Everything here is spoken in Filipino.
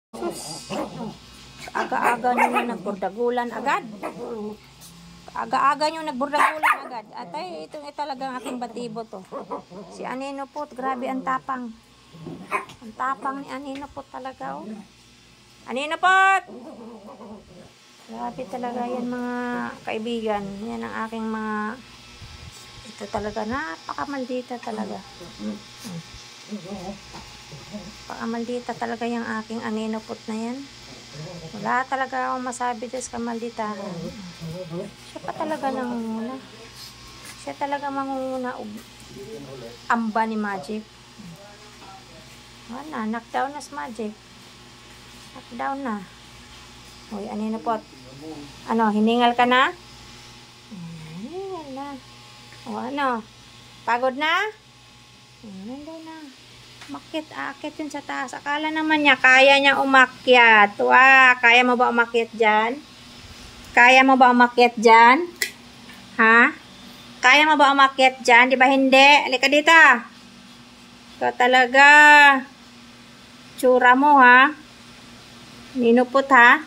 Sus, aga-aga nyo nagburdagulan agad. Aga-aga nyo nagburdagulan agad. Atay, ito talagang aking batibo to. Si Anino po, grabe ang tapang. Ang tapang ni Anino po talaga, oh. Anino po! Grabe talaga yan mga kaibigan. Yan ang aking mga... Ito talaga, napakamaldita talaga. Napakamaldita talaga yung aking Anino po na yan. Wala talaga akong masabi dyan sa kamalditahan. Siya pa talaga nangunguna. Siya talaga mangunguna. Amba ni Magic. Wala, knockdown na si Magic. Knockdown na. Uy, Anino po. Ano, hiningal ka na? Hiningal na. O ano, pagod na? Nandun na. Akit yun sa taas. Akala naman niya, kaya niya umakyat. Wow, kaya mo ba umakyat dyan? Kaya mo ba umakyat dyan? Ha? Kaya mo ba umakyat dyan? Di ba hindi? Halika dito. Ikaw talaga. Tsura mo, ha? Ninupot, ha?